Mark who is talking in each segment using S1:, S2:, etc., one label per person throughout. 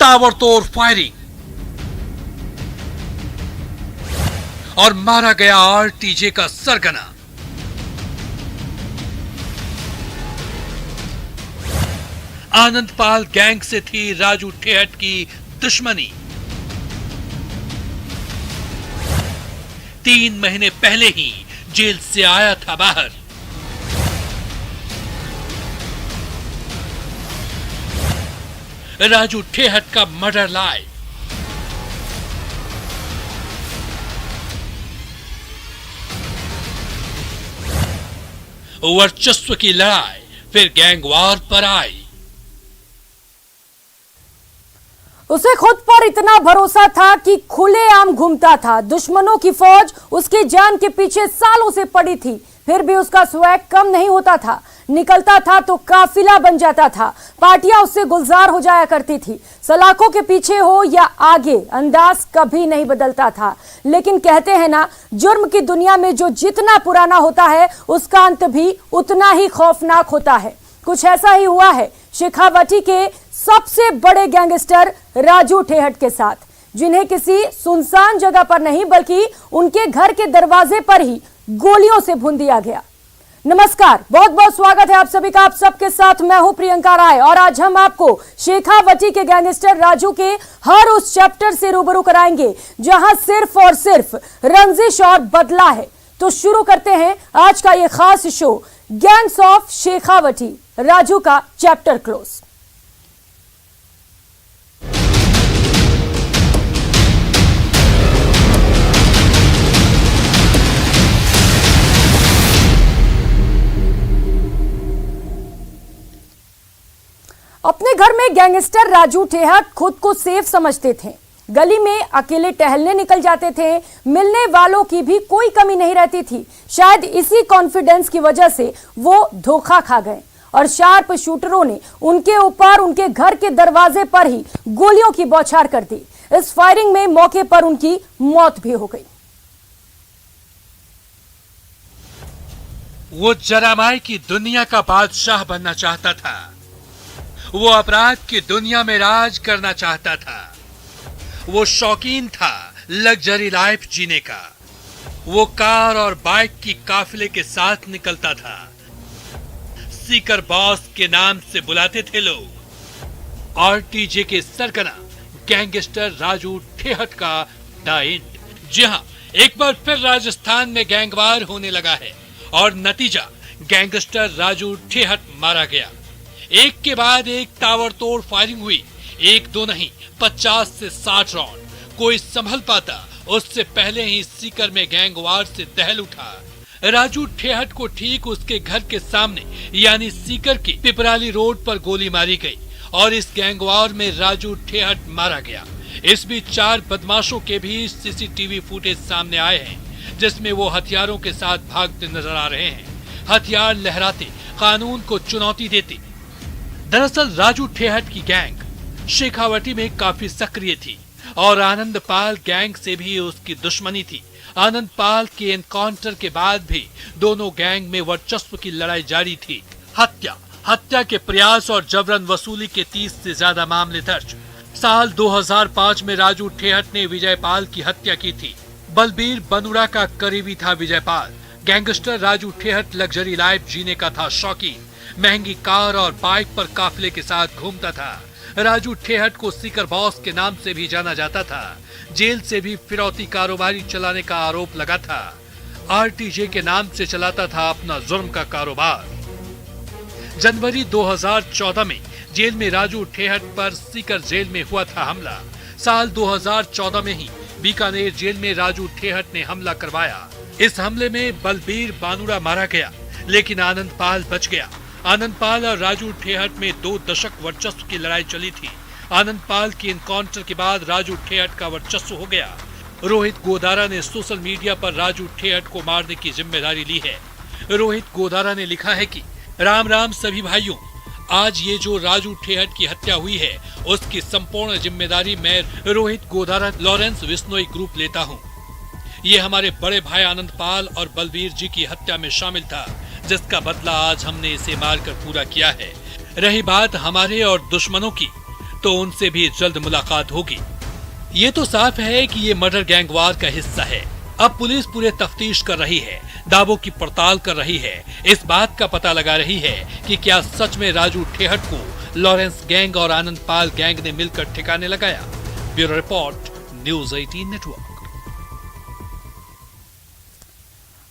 S1: ताबड़तोड़ फायरिंग और मारा गया आरटीजे का सरगना। आनंदपाल गैंग से थी राजू ठेहट की दुश्मनी। 3 महीने पहले ही जेल से आया था बाहर। राजू ठेहट का मर्डर लाइव। वर्चस्व की लड़ाई फिर गैंगवार पर आई।
S2: उसे खुद पर इतना भरोसा था कि खुलेआम घूमता था। दुश्मनों की फौज उसकी जान के पीछे सालों से पड़ी थी, फिर भी उसका स्वैग कम नहीं होता था। निकलता था तो काफिला बन जाता था। पार्टियां उससे गुलजार हो जाया करती थी। सलाखों के पीछे हो या आगे, अंदाज कभी नहीं बदलता था। लेकिन कहते हैं ना, जुर्म की दुनिया में जो जितना पुराना होता है उसका अंत भी उतना ही खौफनाक होता है। कुछ ऐसा ही हुआ है शेखावटी के सबसे बड़े गैंगस्टर राजू ठेहट के साथ, जिन्हें किसी सुनसान जगह पर नहीं बल्कि उनके घर के दरवाजे पर ही गोलियों से भून दिया गया। नमस्कार, बहुत बहुत स्वागत है आप सभी का। आप सबके साथ मैं हूं प्रियंका राय और आज हम आपको शेखावटी के गैंगस्टर राजू के हर उस चैप्टर से रूबरू कराएंगे जहां सिर्फ और सिर्फ रंजिश और बदला है। तो शुरू करते हैं आज का ये खास show, gangs of Shekhawati, Raju का चैप्टर क्लोज। अपने घर में गैंगस्टर राजू ठेहट खुद को सेफ समझते थे। गली में अकेले टहलने निकल जाते थे। मिलने वालों की भी कोई कमी नहीं रहती थी। शायद इसी कॉन्फिडेंस की वजह से वो धोखा खा गए और शार्प शूटरों ने उनके ऊपर, उनके घर के दरवाजे पर ही गोलियों की बौछार कर दी। इस फायरिंग में मौके पर उनकी मौत भी हो गई।
S1: वो जरामाई की दुनिया का बादशाह बनना चाहता था। वो अपराध की दुनिया में राज करना चाहता था। वो शौकीन था लग्जरी लाइफ जीने का। वो कार और बाइक की काफिले के साथ निकलता था। सीकर बॉस के नाम से बुलाते थे लोग। आरटीजे के सरगना गैंगस्टर राजू ठेहट का द एंड। जी हां, एक बार फिर राजस्थान में गैंगवार होने लगा है और नतीजा गैंगस्टर राजू ठेहट मारा गया। एक के बाद एक ताबड़तोड़ फायरिंग हुई। एक दो नहीं, 50 से 60 राउंड। कोई संभल पाता उससे पहले ही सीकर में गैंगवार से दहल उठा। राजू ठेहट को ठीक उसके घर के सामने यानी सीकर की पिपराली रोड पर गोली मारी गई और इस गैंगवार में राजू ठेहट मारा गया। इस बीच 4 बदमाशों के भी सीसीटीवी फुटेज सामने आए हैं, जिसमें वो हथियारों के साथ भागते नजर आ रहे हैं, हथियार लहराते, कानून को चुनौती देते। दरअसल राजू ठेहट की गैंग शेखावटी में काफी सक्रिय थी और आनंदपाल गैंग से भी उसकी दुश्मनी थी। आनंदपाल के एनकाउंटर के बाद भी दोनों गैंग में वर्चस्व की लड़ाई जारी थी। हत्या के प्रयास और जबरन वसूली के 30 से ज्यादा मामले दर्ज। साल 2005 में राजू ठेहट ने विजयपाल की हत्या की थी। बलबीर बनुड़ा का करीबी था Vijaypal. Gangster Raju Thehat luxury life जीने का था शौकीन। महंगी कार और बाइक पर काफिले के साथ घूमता था। राजू ठेहट को सीकर बॉस के नाम से भी जाना जाता था। जेल से भी फिरौती कारोबारी चलाने का आरोप लगा था। आरटीजे के नाम से चलाता था अपना जुर्म का कारोबार। जनवरी 2014 में जेल में राजू ठेहट पर सीकर जेल में हुआ था हमला। साल 2014 में ही बीकानेर जेल में राजू ठेहट ने हमला करवाया। इस हमले में बलबीर बानुड़ा मारा गया, लेकिन आनंदपाल बच गया। आनंदपाल और राजू ठेहट में 2 दशक वर्चस्व की लड़ाई चली थी। आनंदपाल के एनकाउंटर के बाद राजू ठेहट का वर्चस्व हो गया। रोहित गोदारा ने सोशल मीडिया पर राजू ठेहट को मारने की जिम्मेदारी ली है। रोहित गोदारा ने लिखा है कि राम राम सभी भाइयों, आज ये जो राजू ठेहट की हत्या हुई है उसकी संपूर्ण जिम्मेदारी मैं रोहित गोदारा लॉरेंस विश्नोई ग्रुप लेता हूँ। ये हमारे बड़े भाई आनंदपाल और बलबीर जी की हत्या में शामिल था, जिसका बदला आज हमने इसे मारकर पूरा किया है। रही बात हमारे और दुश्मनों की, तो उनसे भी जल्द मुलाकात होगी। ये तो साफ है कि ये मर्डर गैंगवार का हिस्सा है। अब पुलिस पूरे तफ्तीश कर रही है, दावों की पड़ताल कर रही है, इस बात का पता लगा रही है कि क्या सच में राजू ठेहट को लॉरेंस गैंग और आनंद पाल गैंग ने मिलकर ठिकाने लगाया। Bureau report, news 18 network.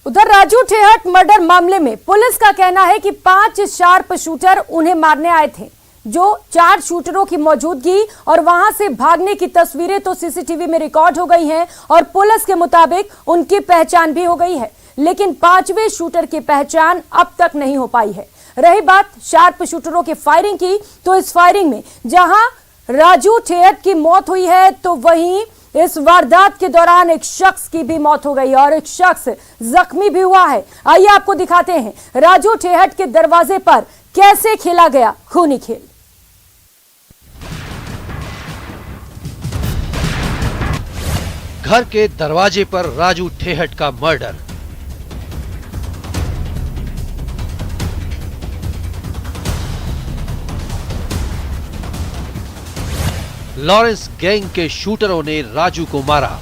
S2: उधर राजू ठेहट मर्डर मामले में पुलिस का कहना है कि 5 शार्प शूटर उन्हें मारने आए थे। जो 4 शूटरों की मौजूदगी और वहां से भागने की तस्वीरें तो सीसीटीवी में रिकॉर्ड हो गई हैं और पुलिस के मुताबिक उनकी पहचान भी हो गई है, लेकिन 5वें शूटर की पहचान अब तक नहीं हो पाई है। रही बात शार्प शूटरों के फायरिंग की, तो इस फायरिंग में जहां राजू ठेहट की मौत हुई है, तो वहीं इस वारदात के दौरान एक शख्स की भी मौत हो गई और एक शख्स जख्मी भी हुआ है। आइए आपको दिखाते हैं राजू ठेहट के दरवाजे पर कैसे खेला गया खूनी खेल।
S3: घर के दरवाजे पर राजू ठेहट का मर्डर। लॉरेंस गैंग के शूटरों ने राजू को मारा।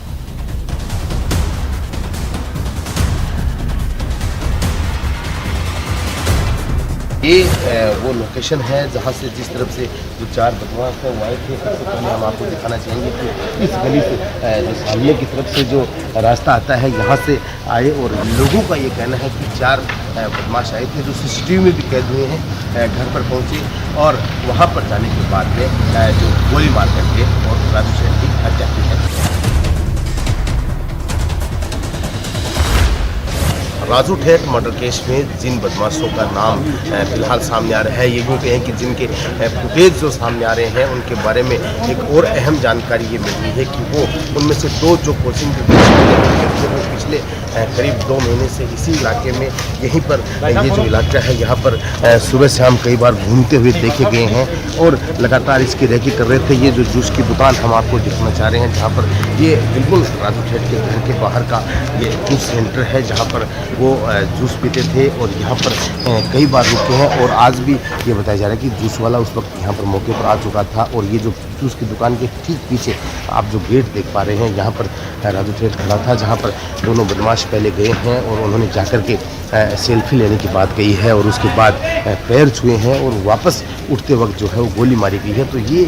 S4: ये वो लोकेशन है जहाँ से जिस तरफ से जो 4 बदमाश है वो आए थे। सबसे पहले हम आपको दिखाना चाहेंगे कि इस गली से जो सामने की तरफ से जो रास्ता आता है यहाँ से आए और लोगों का ये कहना है कि 4 बदमाश आए थे जो सीसीटीवी में भी कैद हुए हैं। घर पर पहुँचे और वहाँ पर जाने के बाद में जो गोली मार करके और राजू ठेहट की हत्या की है। राजू ठेहट मर्डर केस में जिन बदमाशों का नाम फिलहाल सामने आ रहा है, ये भी कहें कि जिनके फुटेज जो सामने आ रहे हैं उनके बारे में एक और अहम जानकारी ये मिल रही है कि वो उनमें से 2 जो कोचिंग के वो पिछले करीब 2 महीने से इसी इलाके में यहीं पर ये जो इलाका है यहाँ पर सुबह शाम कई बार घूमते हुए देखे गए हैं और लगातार इसकी रेकी कर रहे थे। ये जो जूस की दुकान हम आपको दिखाना चाह रहे हैं, जहाँ पर ये बिल्कुल राजू ठेहट के घर के बाहर का ये जूस सेंटर है जहाँ पर वो जूस पीते थे और यहाँ पर कई बार रुके हैं। और आज भी ये बताया जा रहा है कि जूस वाला उस वक्त यहाँ पर मौके पर आ चुका था और ये जो जूस की दुकान के ठीक पीछे आप जो गेट देख पा रहे हैं, यहाँ पर राजू ठेहट खड़ा था, जहाँ पर दोनों बदमाश पहले गए हैं और उन्होंने जाकर के सेल्फी लेने की बात कही है और उसके बाद पैर छुए हैं और वापस उठते वक्त जो है वो गोली मारी गई है। तो ये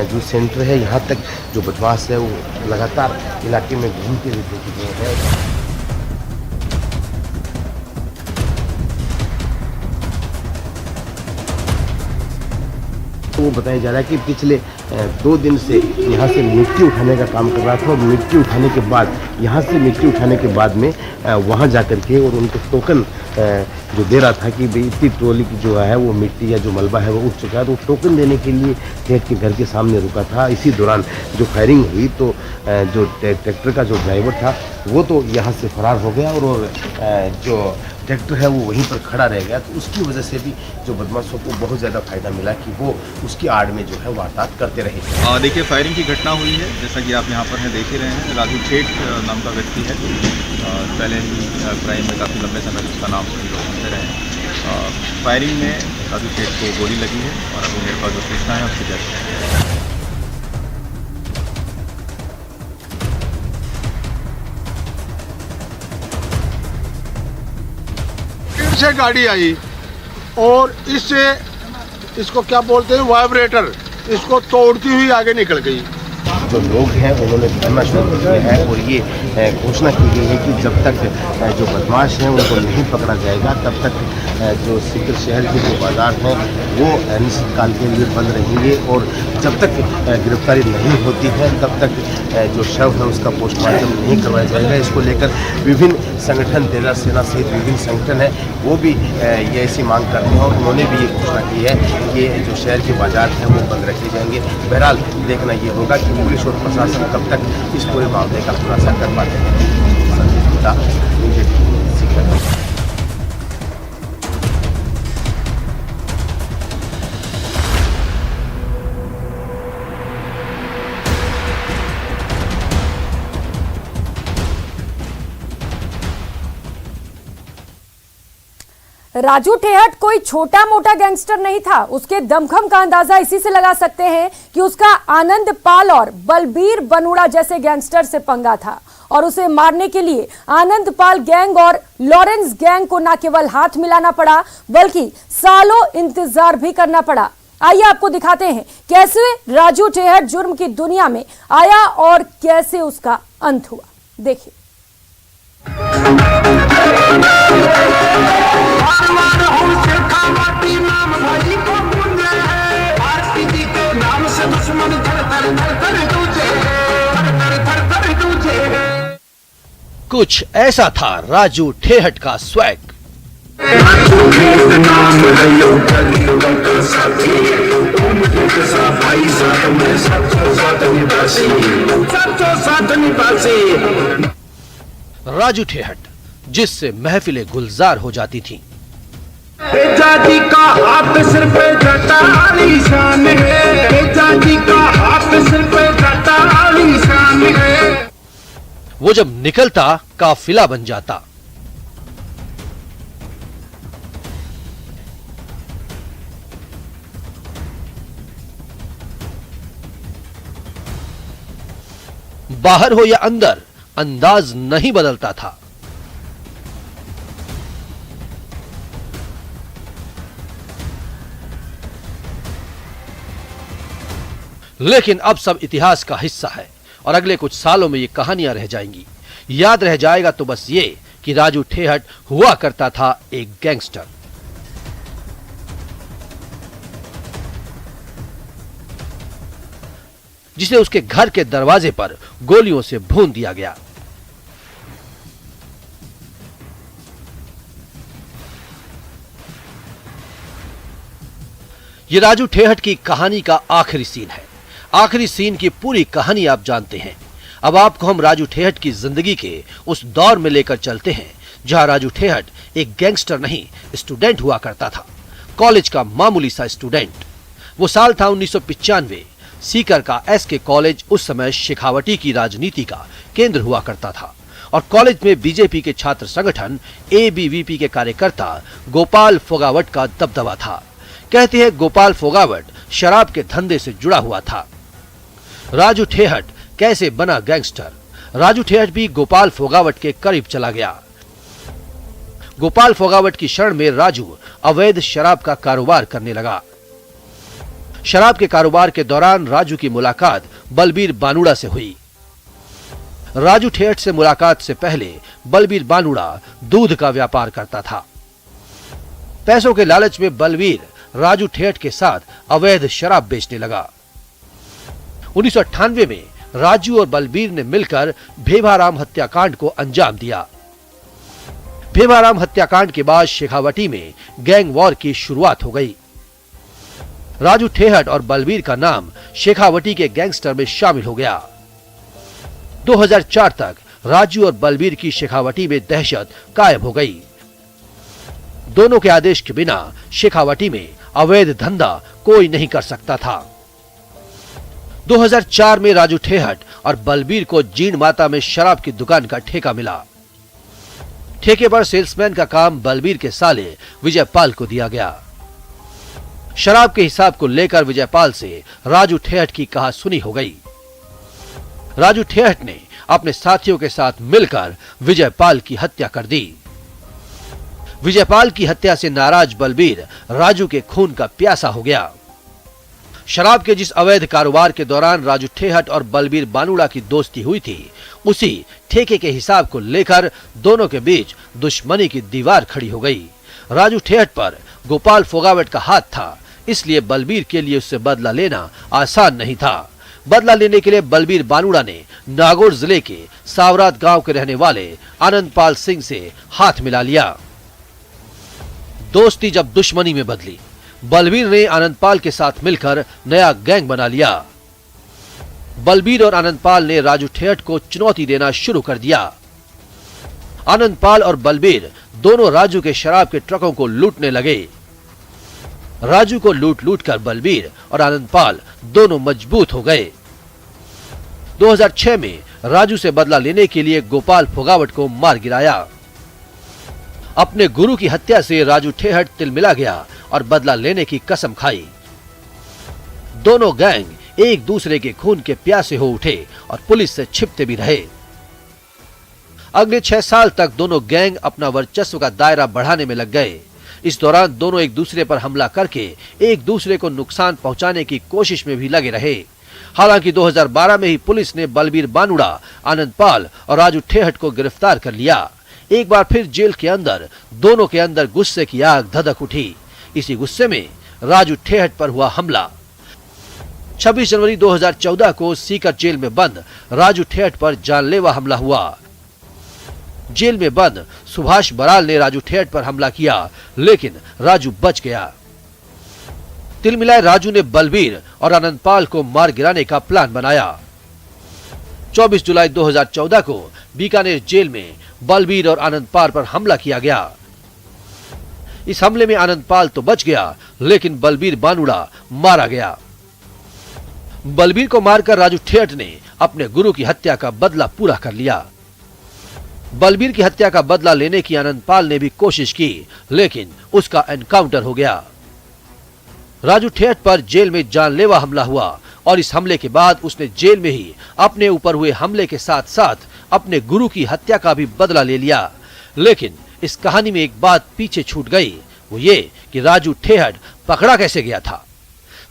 S4: जो सेंटर है, यहाँ तक जो बदमाश है वो लगातार इलाके में घूमते हुए देखे गए हैं। वो बताया जा रहा है कि पिछले 2 दिन से यहाँ से मिट्टी उठाने का काम कर रहा था और मिट्टी उठाने के बाद यहाँ से मिट्टी उठाने के बाद में वहाँ जाकर के और उनको टोकन जो दे रहा था कि भाई इतनी ट्रॉली की जो है वो मिट्टी या जो मलबा है वो उठ चुका है, तो टोकन देने के लिए ठेहट के घर के सामने रुका था। इसी दौरान जो फायरिंग हुई तो जो ट्रैक्टर का जो ड्राइवर था वो तो यहाँ से फरार हो गया और जो ट्रैक्टर है वो वहीं पर खड़ा रह गया। तो उसकी वजह से भी जो बदमाशों को बहुत ज़्यादा फायदा मिला कि वो उसकी आड़ में जो है वारदात करते रहे।
S5: देखिए, फायरिंग की घटना हुई है, जैसा कि आप यहाँ पर हैं देख ही रहे हैं। राजू ठेहट नाम का व्यक्ति है, पहले ही क्राइम में काफ़ी लंबे समय से उसका नाम सभी लोग सुनते रहे हैं। फायरिंग में राजू ठेहट को गोली लगी है और अभी मेरे पास जो सूचना है उसकी जाँच
S6: से गाड़ी आई और इससे इसको क्या बोलते हैं वाइब्रेटर, इसको तोड़ती हुई आगे निकल गई।
S4: जो लोग हैं उन्होंने धरना शुरू किया है और ये घोषणा की गई है कि जब तक जो बदमाश हैं उनको नहीं पकड़ा जाएगा तब तक जो सिकर शहर के जो बाजार हैं वो अनिश्चित काल के लिए बंद रहेंगे और जब तक गिरफ्तारी नहीं होती है तब तक जो शव है उसका पोस्टमार्टम नहीं करवाया जाएगा। इसको लेकर विभिन्न संगठन, तेजा सेना सहित विभिन्न संगठन हैं वो भी ये ऐसी मांग करते हैं और उन्होंने भी ये घोषणा की है कि जो शहर के बाजार हैं वो बंद रखे जाएंगे। बहरहाल देखना ये होगा कि पुलिस और प्रशासन कब तक इस पूरे मामले का खुलासा कर पाते हैं।
S2: राजू ठेहट कोई छोटा मोटा गैंगस्टर नहीं था। उसके दमखम का अंदाजा इसी से लगा सकते हैं कि उसका आनंद पाल और बलबीर बनूड़ा जैसे गैंगस्टर से पंगा था और उसे मारने के लिए आनंद पाल गैंग और लॉरेंस गैंग को न केवल हाथ मिलाना पड़ा बल्कि सालों इंतजार भी करना पड़ा। आइए आपको दिखाते हैं कैसे राजू ठेहट जुर्म की दुनिया में आया और कैसे उसका अंत हुआ। देखिए।
S3: कुछ ऐसा था राजू ठेहट का स्वैग। राजू ठेहट जिससे महफिलें गुलजार हो जाती थीं।
S7: जाति का हाथ सिर पे जटा आलीशान है, जाति का हाथ सिर पे जटा आलीशान है।
S3: वो जब निकलता काफिला बन जाता। बाहर हो या अंदर अंदाज नहीं बदलता था। लेकिन अब सब इतिहास का हिस्सा है और अगले कुछ सालों में ये कहानियां रह जाएंगी। याद रह जाएगा तो बस ये कि राजू ठेहट हुआ करता था एक गैंगस्टर। जिसे उसके घर के दरवाजे पर गोलियों से भून दिया गया। ये राजू ठेहट की कहानी का आखिरी सीन है। आखिरी सीन की पूरी कहानी आप जानते हैं। अब आपको हम राजू ठेहट की जिंदगी के उस दौर में लेकर चलते हैं जहां राजू ठेहट एक गैंगस्टर नहीं, स्टूडेंट हुआ करता था। कॉलेज का मामूली सा स्टूडेंट। वो साल था 1995। सीकर का एसके कॉलेज उस समय शेखावटी की राजनीति का केंद्र हुआ करता था और कॉलेज में बीजेपी के छात्र संगठन एबीवीपी के कार्यकर्ता गोपाल फोगावट का दबदबा था। कहते हैं गोपाल फोगावट शराब के धंधे से जुड़ा हुआ था। राजू ठेहट कैसे बना गैंगस्टर? राजू ठेहट भी गोपाल फोगावट के करीब चला गया। गोपाल फोगावट की शरण में राजू अवैध शराब का कारोबार करने लगा। शराब के कारोबार के दौरान राजू की मुलाकात बलबीर बानूड़ा से हुई। राजू ठेहट से मुलाकात से पहले बलबीर बानूड़ा दूध का व्यापार करता था। पैसों के लालच में बलबीर राजू ठेहट के साथ अवैध शराब बेचने लगा। 1998 में राजू और बलबीर ने मिलकर भेभाराम हत्याकांड को अंजाम दिया। भेभाराम हत्याकांड के बाद शेखावटी में गैंग वॉर की शुरुआत हो गई। राजू ठेहट और बलबीर का नाम शेखावटी के गैंगस्टर में शामिल हो गया। 2004 तक राजू और बलबीर की शेखावटी में दहशत कायम हो गई। दोनों के आदेश के बिना शेखावटी में अवैध धंधा कोई नहीं कर सकता था। 2004 में राजू ठेहट और बलबीर को जीण माता में शराब की दुकान का ठेका मिला। ठेके पर सेल्समैन का काम बलबीर के साले विजयपाल को दिया गया। शराब के हिसाब को लेकर विजयपाल से राजू ठेहट की कहासुनी हो गई। राजू ठेहट ने अपने साथियों के साथ मिलकर विजयपाल की हत्या कर दी। विजयपाल की हत्या से नाराज बलबीर राजू के खून का प्यासा हो गया। शराब के जिस अवैध कारोबार के दौरान राजू ठेहट और बलबीर बानूड़ा की दोस्ती हुई थी, उसी ठेके के हिसाब को लेकर दोनों के बीच दुश्मनी की दीवार खड़ी हो गई। राजू ठेहट पर गोपाल फोगावट का हाथ था, इसलिए बलबीर के लिए उससे बदला लेना आसान नहीं था। बदला लेने के लिए बलबीर बानूड़ा ने नागौर जिले के सावरात गांव के रहने वाले आनंद पाल सिंह से हाथ मिला लिया। दोस्ती जब दुश्मनी में बदली, बलबीर ने आनंदपाल के साथ मिलकर नया गैंग बना लिया। बलबीर और आनंदपाल ने राजू ठेहट को चुनौती देना शुरू कर दिया। आनंदपाल और बलबीर दोनों राजू के शराब के ट्रकों को लूटने लगे। राजू को लूट लूट कर बलबीर और आनंदपाल दोनों मजबूत हो गए। 2006 में राजू से बदला लेने के लिए गोपाल फोगावट को मार गिराया। अपने गुरु की हत्या से राजू ठेहट तिलमिला गया और बदला लेने की कसम खाई। दोनों गैंग एक दूसरे के खून के प्यासे हो उठे और पुलिस से छिपते भी रहे। अगले 6 साल तक दोनों गैंग अपना वर्चस्व का दायरा बढ़ाने में लग गए। इस दौरान दोनों एक दूसरे पर हमला करके एक दूसरे को नुकसान पहुंचाने की कोशिश में भी लगे रहे। हालांकि 2012 में ही पुलिस ने बलबीर बानुड़ा, आनंद पाल और राजू ठेहट को गिरफ्तार कर लिया। एक बार फिर जेल के अंदर दोनों के अंदर गुस्से की आग धधक उठी। इसी गुस्से में राजू ठेहट पर हुआ हमला। 26 जनवरी 2014 को सीकर जेल में बंद राजू ठेहट पर जानलेवा हमला हुआ। जेल में बंद सुभाष बराल ने राजू ठेहट पर हमला किया, लेकिन राजू बच गया। तिलमिलाए राजू ने बलबीर और आनंदपाल को मार गिराने का प्लान बनाया। 24 जुलाई 2014 को बीकानेर जेल में बलबीर और आनंदपाल पर हमला किया गया। इस हमले में आनंदपाल तो बच गया, लेकिन बलबीर बानुड़ा मारा गया। बलबीर को मारकर राजू ठेहट ने अपने गुरु की हत्या का बदला पूरा कर लिया। बलबीर की हत्या का बदला लेने की आनंदपाल ने भी कोशिश की, लेकिन उसका एनकाउंटर हो गया। राजू ठेहट पर जेल में जानलेवा हमला हुआ और इस हमले के बाद उसने जेल में ही अपने ऊपर हुए हमले के साथ साथ अपने गुरु की हत्या का भी बदला ले लिया। लेकिन इस कहानी में एक बात पीछे छूट गई, वो ये कि राजू ठेहट पकड़ा कैसे गया था।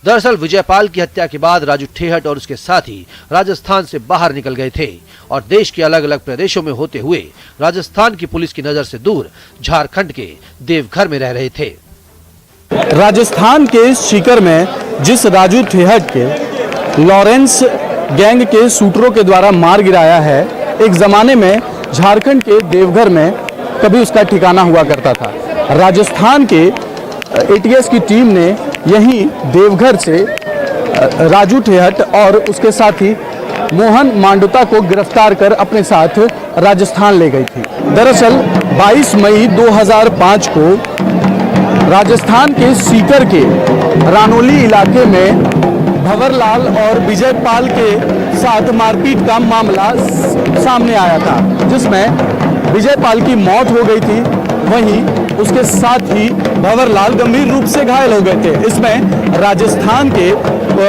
S3: दरअसल विजयपाल की हत्या के बाद राजू ठेहट और उसके साथी राजस्थान से बाहर निकल गए थे और देश के अलग अलग प्रदेशों में होते हुए राजस्थान की पुलिस की नजर से दूर झारखंड के देवघर में रह रहे थे।
S8: राजस्थान के सीकर में जिस राजू ठेहट के लॉरेंस गैंग के शूटरों के द्वारा मार गिराया है, एक जमाने में झारखंड के देवघर में कभी उसका ठिकाना हुआ करता था। राजस्थान के एटीएस की टीम ने यहीं देवघर से राजू ठेहट और उसके साथी मोहन मांडुता को गिरफ्तार कर अपने साथ राजस्थान ले गई थी। दरअसल 22 मई 2005 को राजस्थान के सीकर के रानोली इलाके में भंवरलाल और विजयपाल के साथ मारपीट का मामला सामने आया था, जिसमें विजयपाल की मौत हो गई थी। वहीं उसके साथ ही भंवरलाल गंभीर रूप से घायल हो गए थे। इसमें राजस्थान के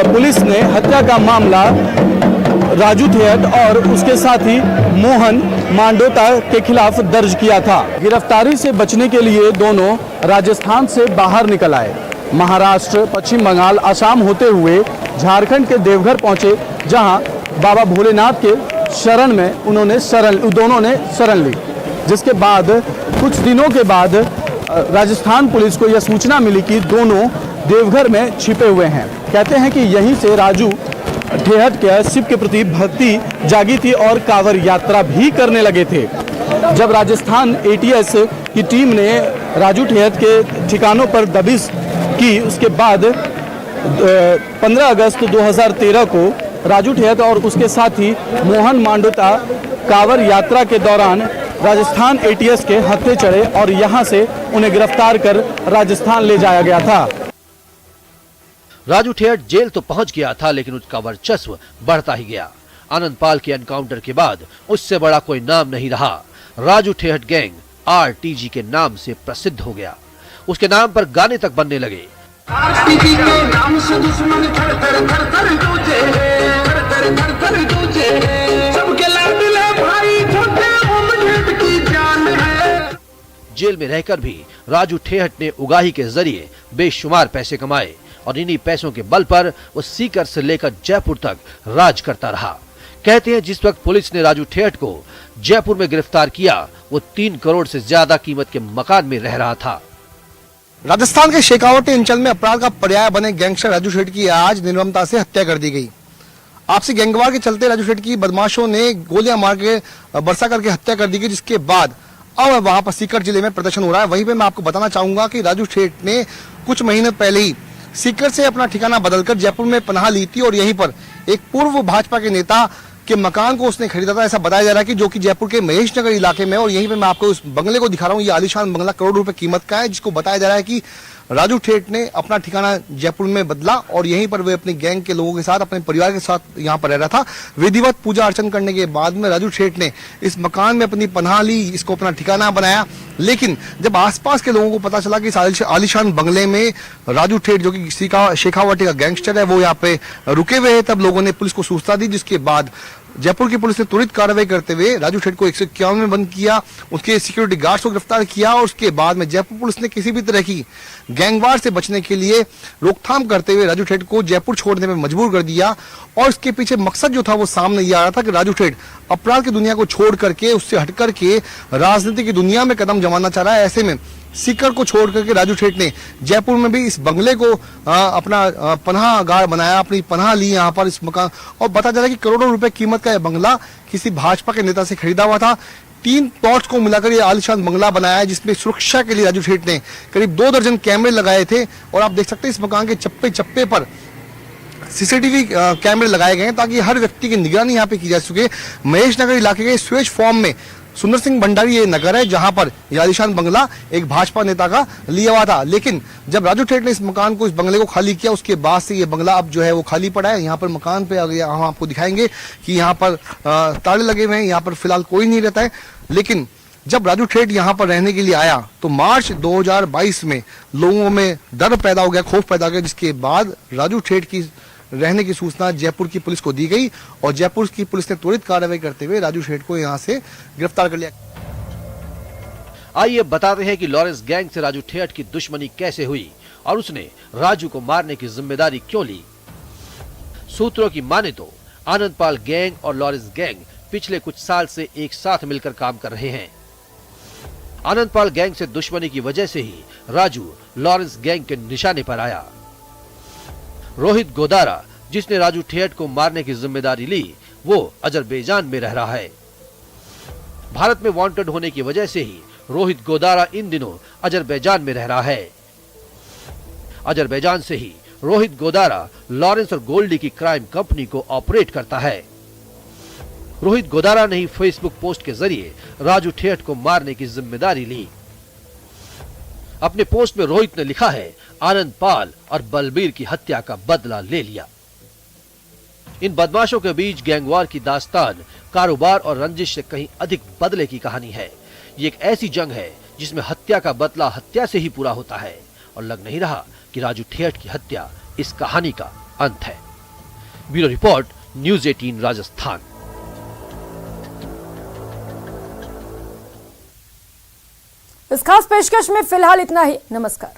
S8: पुलिस ने हत्या का मामला राजू ठेहट और उसके साथी मोहन मांडोता के खिलाफ दर्ज किया था। गिरफ्तारी से बचने के लिए दोनों राजस्थान से बाहर निकल आए। महाराष्ट्र, पश्चिम बंगाल, असम होते हुए झारखंड के देवघर पहुंचे, जहां बाबा भोलेनाथ के शरण में दोनों ने शरण ली। जिसके बाद कुछ दिनों के बाद राजस्थान पुलिस को यह सूचना मिली कि दोनों देवघर में छिपे हुए हैं। कहते हैं कि यहीं से राजू ठेहट के शिव के प्रति भक्ति जागी थी और कांवड़ यात्रा भी करने लगे थे। जब राजस्थान एटीएस की टीम ने राजू ठेहट के ठिकानों पर दबिश की, उसके बाद 15 अगस्त 2013 को राजू ठेहट और उसके साथी मोहन मांडुता कांवड़ यात्रा के दौरान राजस्थान एटीएस के हत्थे चढ़े और यहां से उन्हें गिरफ्तार कर राजस्थान ले जाया गया था।
S3: राजू ठेहट जेल तो पहुंच गया था, लेकिन उसका वर्चस्व बढ़ता ही गया। आनंदपाल के एनकाउंटर के बाद उससे बड़ा कोई नाम नहीं रहा। राजू ठेहट गैंग आरटीजी के नाम से प्रसिद्ध हो गया। उसके नाम पर गाने तक बनने लगे।
S7: आरटीजी के नाम से दुश्मन थर थर थर थर टूटे, थर थर थर थर टूटे, सबके लाडले भाई छोटे उम्र की जान है।
S3: जेल में रहकर भी राजू ठेहट ने उगाही के जरिए बेशुमार पैसे कमाए और इन्हीं पैसों के बल पर वो सीकर से लेकर जयपुर तक राज करता रहा। कहते हैं जिस वक्त पुलिस ने राजू ठेहट को जयपुर में गिरफ्तार किया, वो 3 करोड़ से ज्यादा कीमत के मकान में रह रहा था।
S9: राजस्थान के शेखावटी अंचल में अपराध का पर्याय बने गैंगस्टर राजू ठेहट की आज निर्ममता से हत्या कर दी गई। आपसी गैंगवार के चलते राजू ठेहट की बदमाशों ने गोलियां मार के बरसा करके हत्या कर दी गई, जिसके बाद अब वहां पर सीकर जिले में प्रदर्शन हो रहा है। वहीं पे मैं आपको बताना चाहूंगा कि राजू ठेहट ने कुछ महीने पहले ही सीकर से अपना ठिकाना बदलकर जयपुर में पनाह ली थी और यहीं पर एक पूर्व भाजपा के नेता के मकान को उसने खरीदा था। ऐसा बताया जा रहा है कि जो कि जयपुर के महेश नगर इलाके में, और यहीं पे मैं आपको उस बंगले को दिखा रहा हूँ। ये आलीशान बंगला करोड़ रुपए कीमत का है, जिसको बताया जा रहा है कि राजू ठेठ ने अपना ठिकाना जयपुर में बदला और यहीं पर वे अपनी गैंग के लोगों के साथ, अपने परिवार के साथ यहाँ पर रह रहा था। विधिवत पूजा अर्चन करने के बाद में राजू ठेठ ने इस मकान में अपनी पनाह ली, इसको अपना ठिकाना बनाया। लेकिन जब आसपास के लोगों को पता चला कि इस आलीशान बंगले में राजू ठेठ, जो कि शेखावटी का गैंगस्टर है, वो यहाँ पे रुके हुए हैं, तब लोगों ने पुलिस को सूचना दी, जिसके बाद जयपुर की पुलिस ने त्वरित कार्रवाई करते हुए राजू ठेठ को 151 में बंद किया, उसके सिक्योरिटी गार्ड्स को गिरफ्तार किया और उसके बाद में जयपुर पुलिस ने किसी भी तरह की गैंगवार से बचने के लिए रोकथाम करते हुए राजू ठेठ को जयपुर छोड़ने में मजबूर कर दिया। और इसके पीछे मकसद जो था वो सामने ये आ रहा था कि राजू ठेठ अपराध की दुनिया को छोड़ करके, उससे हट करके राजनीति की दुनिया में कदम जमाना चाह रहा है। ऐसे में सीकर को छोड़ करके राजू ठेठ ने जयपुर में भी इस बंगले को अपना पनाहगाह बनाया, अपनी पनाह ली यहाँ पर इस मकान। और बताया जा रहा है कि करोड़ों रुपए कीमत का यह बंगला किसी भाजपा के नेता से खरीदा हुआ था। 3 प्लॉट्स को मिलाकर ये आलीशान बंगला बनाया है, जिसमें सुरक्षा के लिए राजू ठेठ ने करीब 2 दर्जन कैमरे लगाए थे। और आप देख सकते हैं इस मकान के चप्पे चप्पे पर सीसीटीवी कैमरे लगाए गए हैं ताकि हर व्यक्ति की निगरानी यहाँ पे की जा सके। महेश नगर इलाके के स्वेज फॉर्म में सुंदर सिंह भंडारी ये नगर है, जहां पर आलीशान बंगला एक भाजपा नेता का लिया हुआ था। लेकिन जब राजू ठेठ ने इस मकान को, इस बंगले को खाली किया, उसके बाद से ये बंगला अब जो है वो खाली पड़ा है। यहाँ पर मकान पे हम आपको दिखाएंगे कि यहाँ पर ताले लगे हुए हैं, यहाँ पर फिलहाल कोई नहीं रहता है। लेकिन जब राजू ठेठ यहाँ पर रहने के लिए आया तो मार्च 2022 में लोगों में डर पैदा हो गया, खौफ पैदा हो गया, जिसके बाद राजू ठेठ की रहने की सूचना जयपुर की पुलिस को दी गई और जयपुर की पुलिस ने त्वरित कार्रवाई करते हुए राजू ठेठ को यहां से गिरफ्तार कर लिया।
S3: आइए बताते हैं कि लॉरेंस गैंग से राजू ठेठ की दुश्मनी कैसे हुई और उसने राजू को मारने की जिम्मेदारी क्यों ली। सूत्रों की माने तो आनंदपाल गैंग और लॉरेंस गैंग पिछले कुछ साल से एक साथ मिलकर काम कर रहे हैं। आनंदपाल गैंग से दुश्मनी की वजह से ही राजू लॉरेंस गैंग के निशाने पर आया। रोहित गोदारा, जिसने राजू ठेठ को मारने की जिम्मेदारी ली, वो अजरबैजान में रह रहा है। भारत में वांटेड होने की वजह से ही रोहित गोदारा इन दिनों अजरबैजान में रह रहा है। अजरबैजान से ही रोहित गोदारा लॉरेंस और गोल्डी की क्राइम कंपनी को ऑपरेट करता है। रोहित गोदारा ने ही फेसबुक पोस्ट के जरिए राजू ठेठ को मारने की जिम्मेदारी ली। अपने पोस्ट में रोहित ने लिखा है, आनंदपाल और बलबीर की हत्या का बदला ले लिया। इन बदमाशों के बीच गैंगवार की दास्तान कारोबार और रंजिश से कहीं अधिक बदले की कहानी है। ये एक ऐसी जंग है जिसमें हत्या का बदला हत्या से ही पूरा होता है और लग नहीं रहा कि राजू ठेठ की हत्या इस कहानी का अंत है। Bureau report, news 18 Rajasthan.
S2: इस खास पेशकश में फिलहाल इतना ही। नमस्कार।